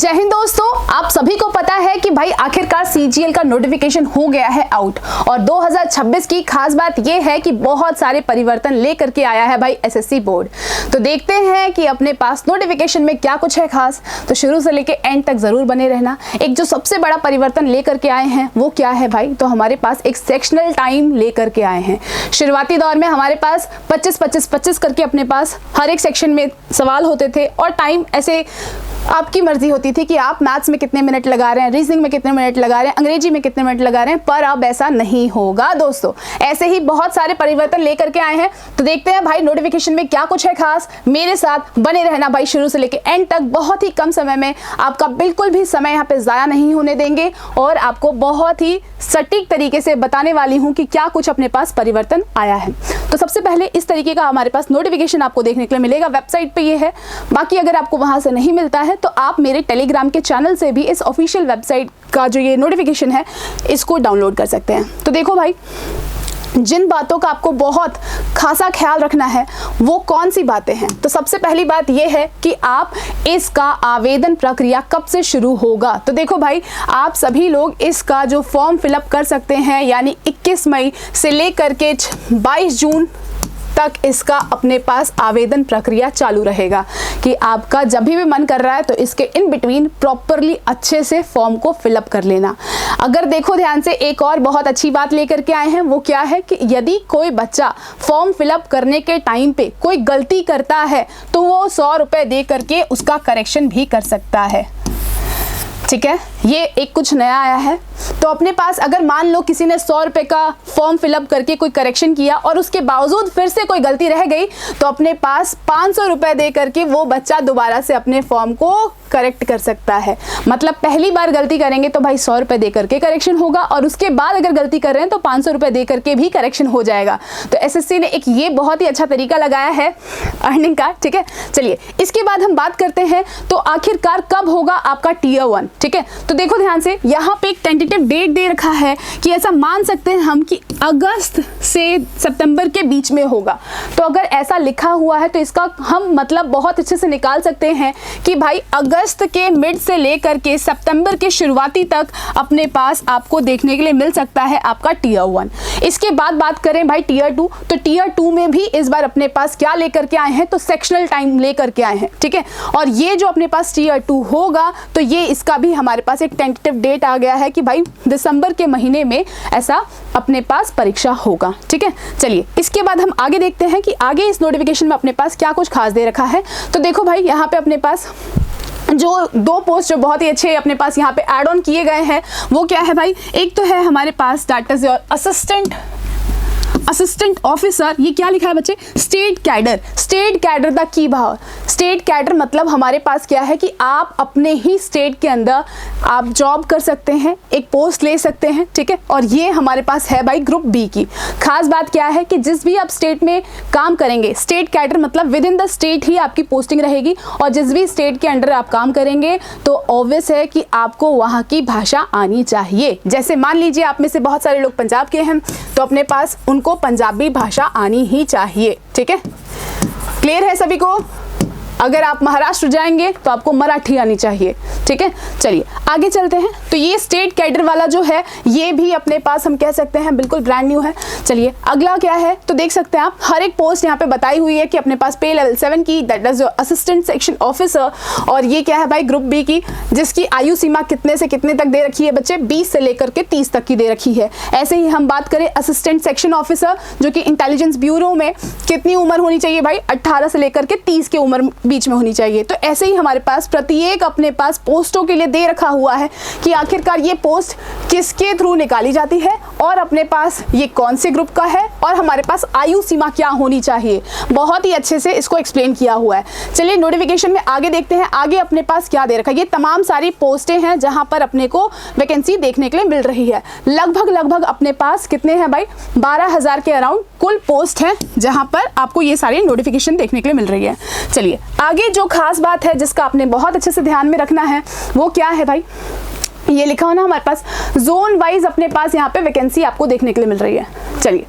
जय हिंद दोस्तों, आप सभी को पता है कि भाई आखिरकार सीजीएल का नोटिफिकेशन हो गया है आउट और 2026 की खास बात यह है कि बहुत सारे परिवर्तन लेकर के आया है भाई एसएससी बोर्ड। तो देखते हैं कि अपने पास नोटिफिकेशन में क्या कुछ है खास। तो शुरू से लेके एंड तक जरूर बने रहना। एक जो सबसे बड़ा परिवर्तन लेकर के आए हैं वो क्या है भाई, तो हमारे पास एक सेक्शनल टाइम लेकर के आए हैं। शुरुआती दौर में हमारे पास 25-25-25 करके अपने पास हर एक सेक्शन में सवाल होते थे और टाइम ऐसे आपकी मर्जी होती थी कि आप मैथ्स में कितने मिनट लगा रहे हैं, रीजनिंग में कितने मिनट लगा रहे हैं, अंग्रेजी में कितने मिनट लगा रहे हैं। पर अब ऐसा नहीं होगा दोस्तों। ऐसे ही बहुत सारे परिवर्तन लेकर के आए हैं। तो देखते हैं भाई नोटिफिकेशन में क्या कुछ है खास। मेरे साथ बने रहना भाई शुरू से लेकर एंड तक। बहुत ही कम समय में आपका बिल्कुल भी समय यहाँ पे जाया नहीं होने देंगे और आपको बहुत ही सटीक तरीके से बताने वाली हूँ कि क्या कुछ अपने पास परिवर्तन आया है। तो सबसे पहले इस तरीके का हमारे पास नोटिफिकेशन आपको देखने के लिए मिलेगा, वेबसाइट पे ये है। बाकी अगर आपको वहां से नहीं मिलता है तो आप मेरे टेलीग्राम के चैनल से भी इस ऑफिशियल वेबसाइट का जो ये नोटिफिकेशन है इसको डाउनलोड कर सकते हैं। तो देखो भाई, जिन बातों का आपको बहुत खासा ख्याल रखना है वो कौन सी बातें हैं। तो सबसे पहली बात यह है कि आप इसका आवेदन प्रक्रिया कब से शुरू होगा। तो देखो भाई, आप सभी लोग इसका जो फॉर्म फिलअप कर सकते हैं, यानी 21 मई से लेकर के 22 जून तक इसका अपने पास आवेदन प्रक्रिया चालू रहेगा कि आपका जब भी मन कर रहा है तो इसके इन बिटवीन प्रॉपरली अच्छे से फॉर्म को फिलअप कर लेना। अगर देखो ध्यान से, एक और बहुत अच्छी बात लेकर के आए हैं, वो क्या है कि यदि कोई बच्चा फॉर्म फिलअप करने के टाइम पे कोई गलती करता है तो वो 100 रुपये दे करके उसका करेक्शन भी कर सकता है। ठीक है, ये एक कुछ नया आया है। तो अपने पास अगर मान लो किसी ने 100 रुपये का फॉर्म फिलअप करके कोई करेक्शन किया और उसके बावजूद फिर से कोई गलती रह गई तो अपने पास 500 रुपये दे करके वो बच्चा दोबारा से अपने फॉर्म को करेक्ट कर सकता है। मतलब पहली बार गलती करेंगे तो भाई 100 रुपये दे करके करेक्शन होगा और उसके बाद अगर गलती कर रहे हैं तो 500 रुपये दे करके भी करेक्शन हो जाएगा। तो एसएससी ने एक ये बहुत ही अच्छा तरीका लगाया है अर्निंग का। ठीक है, चलिए इसके बाद हम बात करते हैं तो आखिरकार कब होगा आपका टीयर 1। ठीक है, तो देखो ध्यान से, यहाँ पे एक टेंटेटिव डेट दे रखा है कि ऐसा मान सकते हैं हम कि अगस्त से सितंबर के बीच में होगा। तो अगर ऐसा लिखा हुआ है तो इसका हम मतलब बहुत अच्छे से निकाल सकते हैं कि भाई अगस्त के मिड से लेकर के सितंबर के शुरुआती तक अपने पास आपको देखने के लिए मिल सकता है आपका टीयर 1। इसके बाद बात करें भाई टीयर 2, तो टीयर 2 में भी इस बार अपने पास क्या लेकर के आए हैं, तो सेक्शनल टाइम लेकर के आए हैं। ठीक है, और ये जो अपने पास टीयर 2 होगा तो ये इसका भी हमारे पास एक टेंटेटिव डेट आ गया है कि भाई दिसंबर के महीने में ऐसा अपने पास परीक्षा होगा। ठीक है, चलिए इसके बाद हम आगे देखते हैं कि आगे इस नोटिफिकेशन में अपने पास क्या कुछ खास दे रखा है। तो देखो भाई, यहाँ पे अपने पास जो 2 पोस्ट जो बहुत ही अच्छे अपने पास यहाँ पे ऐड ऑन किए गए हैं वो क्या है भाई, एक तो है हमारे पास that is your assistant officer. ये क्या लिखा है बच्चे, स्टेट कैडर द की भाव। स्टेट कैडर मतलब हमारे पास क्या है कि आप अपने ही स्टेट के अंदर आप जॉब कर सकते हैं, एक पोस्ट ले सकते हैं। ठीक है, और ये हमारे पास है भाई ग्रुप बी की। खास बात क्या है कि जिस भी आप स्टेट में काम करेंगे, स्टेट कैडर मतलब विद इन द स्टेट ही आपकी पोस्टिंग रहेगी और जिस भी स्टेट के अंडर आप काम करेंगे तो ऑब्वियस है कि आपको वहाँ की भाषा आनी चाहिए। जैसे मान लीजिए आप में से बहुत सारे लोग पंजाब के हैं तो अपने पास उनको पंजाबी भाषा आनी ही चाहिए। ठीक है, क्लियर है सभी को। अगर आप महाराष्ट्र जाएंगे तो आपको मराठी आनी चाहिए। ठीक है, चलिए आगे चलते हैं। तो ये स्टेट कैडर वाला जो है ये भी अपने पास हम कह सकते हैं बिल्कुल ब्रांड न्यू है। चलिए अगला क्या है, तो देख सकते हैं आप हर एक पोस्ट यहाँ पे बताई हुई है कि अपने पास पे लेवल 7 की, that is assistant section officer. और ये क्या है भाई ग्रुप बी की, जिसकी आयु सीमा कितने से कितने तक दे रखी है बच्चे, 20 से लेकर के 30 तक की दे रखी है। ऐसे ही हम बात करें असिस्टेंट सेक्शन ऑफिसर, जो कि इंटेलिजेंस ब्यूरो में कितनी उम्र होनी चाहिए भाई, 18 से लेकर के 30 की उम्र बीच में होनी चाहिए। तो ऐसे ही हमारे पास प्रत्येक अपने पास पोस्टों के लिए दे रखा हुआ है कि आखिरकार ये पोस्ट किसके थ्रू निकाली जाती है और अपने पास ये कौन से ग्रुप का है और हमारे पास आयु सीमा क्या होनी चाहिए। बहुत ही अच्छे से इसको एक्सप्लेन किया हुआ है। चलिए नोटिफिकेशन में आगे देखते हैं, आगे अपने पास क्या दे रखा है। ये तमाम सारी पोस्टें हैं जहां पर अपने को वैकेंसी देखने के लिए मिल रही है। लगभग अपने पास कितने हैं भाई, 12,000 के अराउंड कुल पोस्ट है जहां पर आपको ये सारी नोटिफिकेशन देखने के लिए मिल रही है। चलिए आगे जो खास बात है जिसका आपने बहुत अच्छे से ध्यान में रखना है वो क्या है भाई, ये लिखा हो ना हमारे पास जोन वाइज अपने पास यहाँ पे वैकेंसी आपको देखने के लिए मिल रही है। चलिए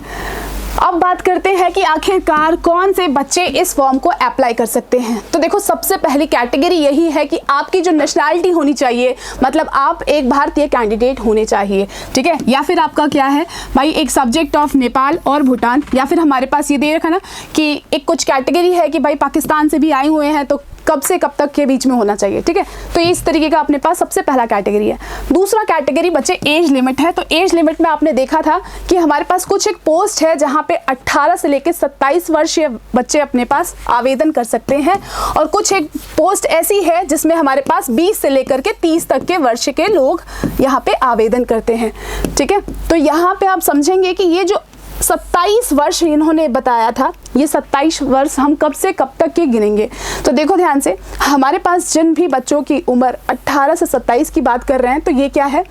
अब बात करते हैं कि आखिरकार कौन से बच्चे इस फॉर्म को अप्लाई कर सकते हैं। तो देखो, सबसे पहली कैटेगरी यही है कि आपकी जो नेशनैलिटी होनी चाहिए, मतलब आप एक भारतीय कैंडिडेट होने चाहिए, ठीक है, या फिर आपका क्या है भाई, एक सब्जेक्ट ऑफ नेपाल और भूटान, या फिर हमारे पास ये दे रखा ना कि एक कुछ कैटेगरी है कि भाई पाकिस्तान से भी आए हुए हैं, तो कब से कब तक के बीच में होना चाहिए, ठीक है। तो इस तरीके का अपने पास सबसे पहला कैटेगरी है। दूसरा कैटेगरी बच्चे एज लिमिट है। तो एज लिमिट में आपने देखा था कि हमारे पास कुछ एक पोस्ट है जहां पे 18 से लेकर 27 वर्षीय बच्चे अपने पास आवेदन कर सकते हैं, और कुछ एक पोस्ट ऐसी है जिसमें हमारे पास 20 से लेकर के 30 तक के वर्ष के लोग यहाँ पे आवेदन करते हैं, ठीक है। तो यहाँ पे आप समझेंगे कि ये जो 27 वर्ष इन्होंने बताया था, ये 27 वर्ष हम कब से कब तक के गिनेंगे। तो देखो ध्यान से, हमारे पास जिन भी बच्चों की उम्र 18 से 27 की बात कर रहे हैं, तो ये क्या है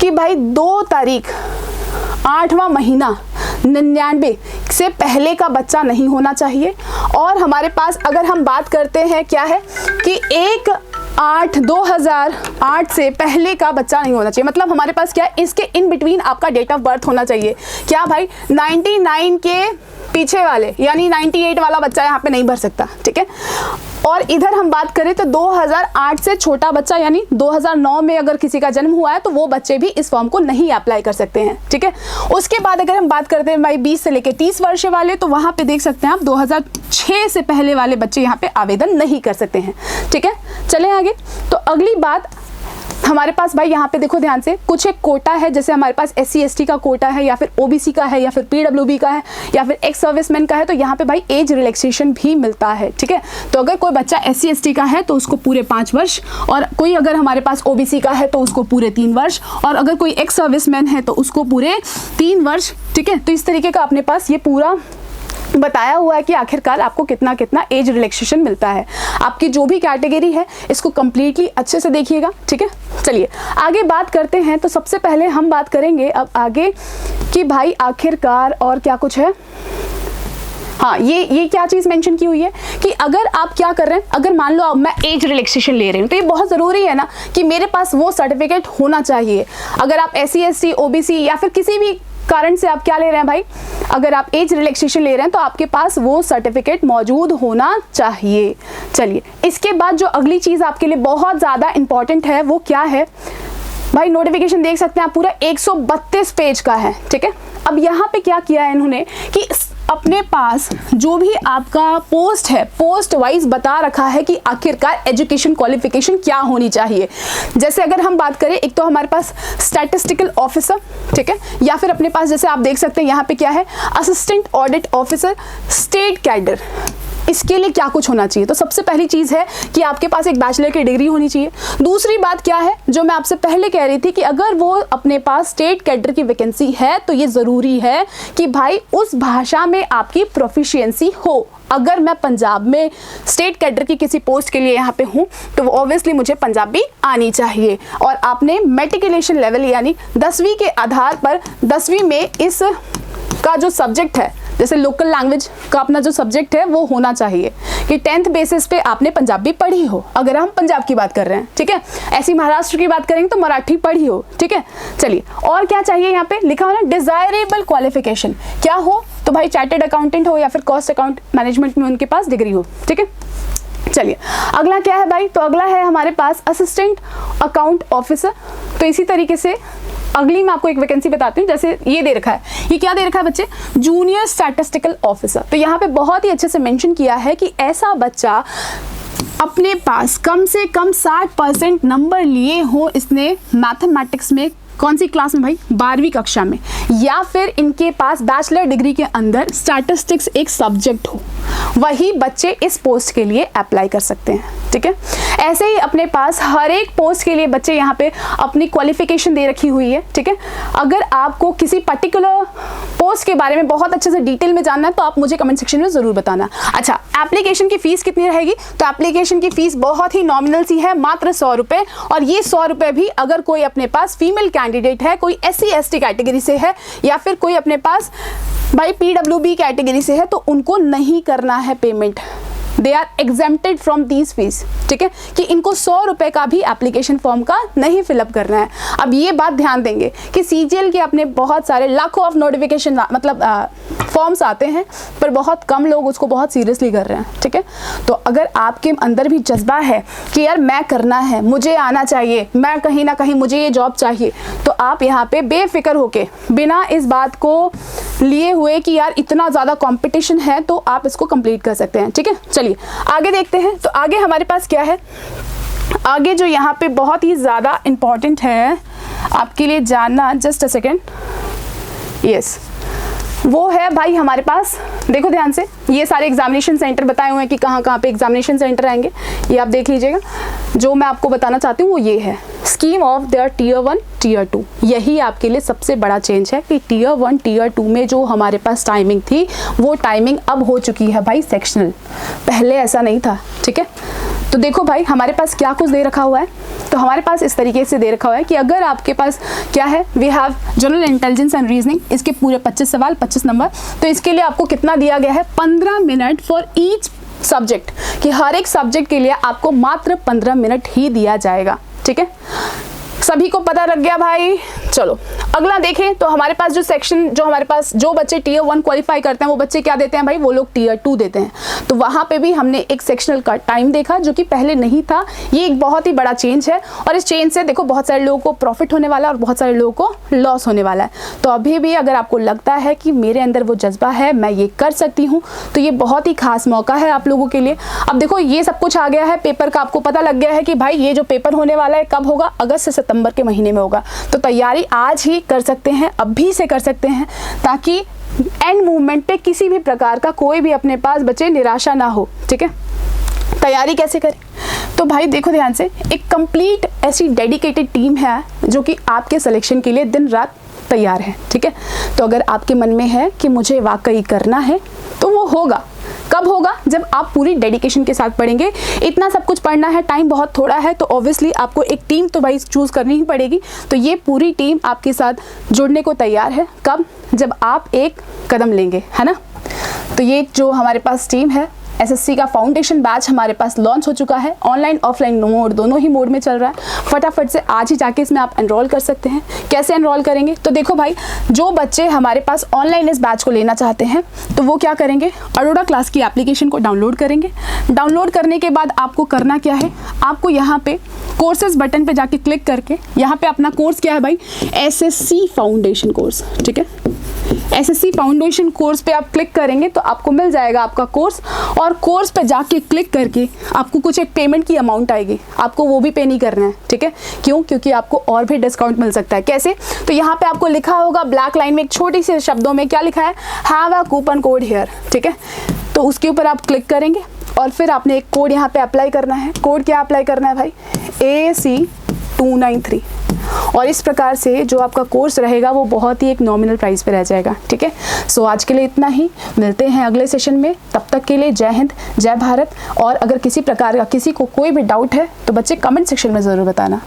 कि भाई 2 तारीख 8वां महीना 99 से पहले का बच्चा नहीं होना चाहिए। और हमारे पास अगर हम बात करते हैं क्या है कि 1/8/2008 से पहले का बच्चा नहीं होना चाहिए। मतलब हमारे पास क्या है, इसके इन बिटवीन आपका डेट ऑफ बर्थ होना चाहिए। क्या भाई, 99 के पीछे वाले यानी 98 वाला बच्चा यहाँ पे नहीं भर सकता, ठीक है। और इधर हम बात करें तो 2008 से छोटा बच्चा यानी 2009 में अगर किसी का जन्म हुआ है तो वो बच्चे भी इस फॉर्म को नहीं अप्लाई कर सकते हैं, ठीक है। उसके बाद अगर हम बात करते हैं भाई 20 से लेकर 30 वर्ष वाले, तो वहाँ पे देख सकते हैं आप 2006 से पहले वाले बच्चे यहाँ पे आवेदन नहीं कर सकते हैं, ठीक है। चलें आगे। तो अगली बात हमारे पास भाई यहाँ पे देखो ध्यान से, कुछ एक कोटा है, जैसे हमारे पास SC ST का कोटा है, या फिर OBC का है, या फिर PWB का है, या फिर एक्स सर्विसमैन का है। तो यहाँ पे भाई एज रिलैक्सेशन भी मिलता है, ठीक है। तो अगर कोई बच्चा SC ST का है तो उसको पूरे 5 वर्ष, और कोई अगर हमारे पास OBC का है तो उसको पूरे 3 वर्ष, और अगर कोई एक्स सर्विसमैन है तो उसको पूरे 3 वर्ष, ठीक है। तो इस तरीके का अपने पास ये पूरा बताया हुआ है कि आखिरकार आपको कितना कितना एज रिलैक्सेशन मिलता है। आपकी जो भी कैटेगरी है इसको कंप्लीटली अच्छे से देखिएगा, ठीक है। चलिए आगे बात करते हैं। तो सबसे पहले हम बात करेंगे अब आगे कि भाई आखिरकार और क्या कुछ है। हाँ, ये क्या चीज़ मेंशन की हुई है कि अगर आप क्या कर रहे हैं, अगर मान लो मैं एज रिलैक्सेशन ले रही हूँ, तो ये बहुत ज़रूरी है ना कि मेरे पास वो सर्टिफिकेट होना चाहिए। अगर आप SC ST OBC या फिर किसी भी कारण से आप क्या ले रहे हैं भाई, अगर आप एज रिलैक्सेशन ले रहे हैं तो आपके पास वो सर्टिफिकेट मौजूद होना चाहिए। चलिए, इसके बाद जो अगली चीज़ आपके लिए बहुत ज़्यादा इंपॉर्टेंट है वो क्या है भाई, नोटिफिकेशन देख सकते हैं आप, पूरा 132 पेज का है, ठीक है। अब यहाँ पे क्या किया है इन्होंने कि अपने पास जो भी आपका पोस्ट है, पोस्ट वाइज बता रखा है कि आखिरकार एजुकेशन क्वालिफिकेशन क्या होनी चाहिए। जैसे अगर हम बात करें, एक तो हमारे पास स्टैटिस्टिकल ऑफिसर, ठीक है, या फिर अपने पास जैसे आप देख सकते हैं यहाँ पे क्या है, assistant audit officer, state cadre. इसके लिए क्या कुछ होना चाहिए। तो सबसे पहली चीज़ है कि आपके पास एक बैचलर की डिग्री होनी चाहिए। दूसरी बात क्या है, जो मैं आपसे पहले कह रही थी कि अगर वो अपने पास स्टेट कैडर की वैकेंसी है तो ये ज़रूरी है कि भाई उस भाषा में आपकी प्रोफिशिएंसी हो। अगर मैं पंजाब में स्टेट कैडर की किसी पोस्ट के लिए यहाँ पे हूँ तो ऑब्वियसली मुझे पंजाबी आनी चाहिए। और आपने मैट्रिकुलेशन लेवल यानी 10वीं के आधार पर 10वीं में इस का जो सब्जेक्ट है, जैसे लोकल लैंग्वेज का अपना जो सब्जेक्ट है वो होना चाहिए कि 10th बेसिस पे आपने पंजाबी पढ़ी हो, अगर हम पंजाब की बात कर रहे हैं, ठीक है। ऐसी महाराष्ट्र की बात करेंगे तो मराठी पढ़ी हो, ठीक है। चलिए, और क्या चाहिए, यहाँ पे लिखा हो ना डिजायरेबल क्वालिफिकेशन, क्या हो, तो भाई चार्टर्ड अकाउंटेंट हो या फिर कॉस्ट अकाउंट मैनेजमेंट में उनके पास डिग्री हो, ठीक है। चलिए, अगला क्या है भाई, तो अगला है हमारे पास असिस्टेंट अकाउंट ऑफिसर। तो इसी तरीके से अगली मैं आपको एक वैकेंसी बताती हूँ। जैसे ये दे रखा है, ये क्या दे रखा है बच्चे, जूनियर स्टैटिस्टिकल ऑफिसर। तो यहाँ पे बहुत ही अच्छे से मेंशन किया है कि ऐसा बच्चा अपने पास कम से कम 60% नंबर लिए हो इसने मैथमेटिक्स में, कौन सी क्लास में भाई, 12वीं कक्षा में, या फिर इनके पास बैचलर डिग्री के अंदर स्टैटिस्टिक्स एक सब्जेक्ट हो, वही बच्चे इस पोस्ट के लिए अप्लाई कर सकते हैं, ठीक है। ऐसे ही अपने पास हर एक पोस्ट के लिए बच्चे यहाँ पे अपनी क्वालिफिकेशन दे रखी हुई है, ठीक है। अगर आपको किसी पर्टिकुलर पोस्ट के बारे में बहुत अच्छे से डिटेल में जानना है तो आप मुझे कमेंट सेक्शन में ज़रूर बताना। अच्छा, एप्लीकेशन की फ़ीस कितनी रहेगी, तो एप्लीकेशन की फ़ीस बहुत ही नॉमिनल सी है, मात्र 100 रुपये। और ये 100 रुपये भी अगर कोई अपने पास फीमेल कैंडिडेट है, कोई SC ST कैटेगरी से है, या फिर कोई अपने पास भाई PWB कैटेगरी से है, तो उनको नहीं करना है payment. They are exempted from these fees, ठीक है, कि इनको 100 रुपये का भी एप्लीकेशन फॉर्म का नहीं फिलअप करना है। अब ये बात ध्यान देंगे कि CGL के अपने बहुत सारे लाखों ऑफ नोटिफिकेशन मतलब फॉर्म्स आते हैं, पर बहुत कम लोग उसको बहुत सीरियसली कर रहे हैं, ठीक है। तो अगर आपके अंदर भी जज्बा है कि यार मैं करना है, मुझे आना चाहिए, मैं कहीं ना कहीं मुझे ये जॉब चाहिए, तो आप यहाँ पे बेफिक्र होके बिना इस बात को लिए हुए कि यार इतना ज़्यादा कंपटीशन है, तो आप इसको कंप्लीट कर सकते हैं, ठीक है। चलिए आगे देखते हैं। तो आगे हमारे पास क्या है, आगे जो यहाँ पे बहुत ही ज़्यादा इम्पॉर्टेंट है आपके लिए जानना, जस्ट अ सेकेंड, यस, वो है भाई हमारे पास, देखो ध्यान से, ये सारे एग्जामिनेशन सेंटर बताए हुए हैं कि कहाँ कहाँ पे एग्जामिनेशन सेंटर आएंगे, ये आप देख लीजिएगा। जो मैं आपको बताना चाहती हूँ वो ये है, scheme of their tier 1 tier 2, यही आपके लिए सबसे बड़ा चेंज है कि टीयर 1 टीयर 2 में जो हमारे पास टाइमिंग थी वो टाइमिंग अब हो चुकी है भाई सेक्शनल, पहले ऐसा नहीं था, ठीक है। तो देखो भाई हमारे पास क्या कुछ दे रखा हुआ है, तो हमारे पास इस तरीके से दे रखा हुआ है कि अगर आपके पास क्या है, we have general intelligence and reasoning, इसके पूरे 25 सवाल 25 नंबर, तो इसके लिए आपको कितना दिया गया है, 15 मिनट फॉर ईच सब्जेक्ट, कि हर एक सब्जेक्ट के लिए आपको मात्र 15 मिनट ही दिया जाएगा, ठीक है। सभी को पता लग गया भाई। चलो अगला देखें, तो हमारे पास जो सेक्शन, जो हमारे पास जो बच्चे टीयर 1 क्वालिफाई करते हैं वो बच्चे क्या देते हैं भाई, वो लोग टीयर 2 देते हैं। तो वहाँ पे भी हमने एक सेक्शनल का टाइम देखा जो कि पहले नहीं था, ये एक बहुत ही बड़ा चेंज है, और इस चेंज से देखो बहुत सारे लोगों को प्रॉफिट होने वाला है और बहुत सारे लोगों को लॉस होने वाला है। तो अभी भी अगर आपको लगता है कि मेरे अंदर वो जज्बा है, मैं ये कर सकती हूँ, तो ये बहुत ही खास मौका है आप लोगों के लिए। अब देखो ये सब कुछ आ गया है, पेपर का आपको पता लग गया है कि भाई ये जो पेपर होने वाला है कब होगा, अगस्त से सितंबर के महीने में होगा। तो तैयारी आज ही कर सकते हैं, अभी से कर सकते हैं, ताकि एंड मूवमेंट पे किसी भी प्रकार का कोई भी अपने पास बच्चे निराशा ना हो, ठीक है। तैयारी कैसे करें, तो भाई देखो ध्यान से, एक कंप्लीट ऐसी डेडिकेटेड टीम है जो कि आपके सिलेक्शन के लिए दिन रात तैयार है, ठीक है। तो अगर आपके मन में है कि मुझे वाकई करना है, तो वो होगा। कब होगा, जब आप पूरी डेडिकेशन के साथ पढ़ेंगे। इतना सब कुछ पढ़ना है, टाइम बहुत थोड़ा है, तो ऑब्वियसली आपको एक टीम तो भाई चूज़ करनी ही पड़ेगी। तो ये पूरी टीम आपके साथ जुड़ने को तैयार है। कब, जब आप एक कदम लेंगे, है ना। तो ये जो हमारे पास टीम है, SSC का फाउंडेशन बैच हमारे पास लॉन्च हो चुका है, ऑनलाइन ऑफलाइन मोड दोनों ही मोड में चल रहा है। फटाफट से आज ही जाके इसमें आप एनरोल कर सकते हैं। कैसे एनरोल करेंगे, तो देखो भाई, जो बच्चे हमारे पास ऑनलाइन इस बैच को लेना चाहते हैं, तो वो क्या करेंगे, अरोड़ा क्लास की एप्लीकेशन को डाउनलोड करेंगे। डाउनलोड करने के बाद आपको करना क्या है, आपको यहाँ पे कोर्सेज बटन पे जाके क्लिक करके, यहाँ पे अपना कोर्स क्या है भाई, SSC फाउंडेशन कोर्स, ठीक है। SSC फाउंडेशन कोर्स पे आप क्लिक करेंगे तो आपको मिल जाएगा आपका कोर्स, और कोर्स पे जाके क्लिक करके आपको कुछ एक पेमेंट की अमाउंट आएगी, आपको वो भी पे नहीं करना है, ठीक है। क्यों, क्योंकि आपको और भी डिस्काउंट मिल सकता है। कैसे, तो यहाँ पे आपको लिखा होगा ब्लैक लाइन में एक छोटी सी शब्दों में क्या लिखा है, have a coupon code here, ठीक है। तो उसके ऊपर आप क्लिक करेंगे और फिर आपने एक कोड यहाँ पे अप्लाई करना है। कोड क्या अप्लाई करना है भाई, AC293, और इस प्रकार से जो आपका कोर्स रहेगा वो बहुत ही एक नॉमिनल प्राइस पे रह जाएगा, ठीक है। सो आज के लिए इतना ही, मिलते हैं अगले सेशन में। तब तक के लिए जय हिंद, जय भारत। और अगर किसी प्रकार का किसी को कोई भी डाउट है तो बच्चे कमेंट सेक्शन में ज़रूर बताना।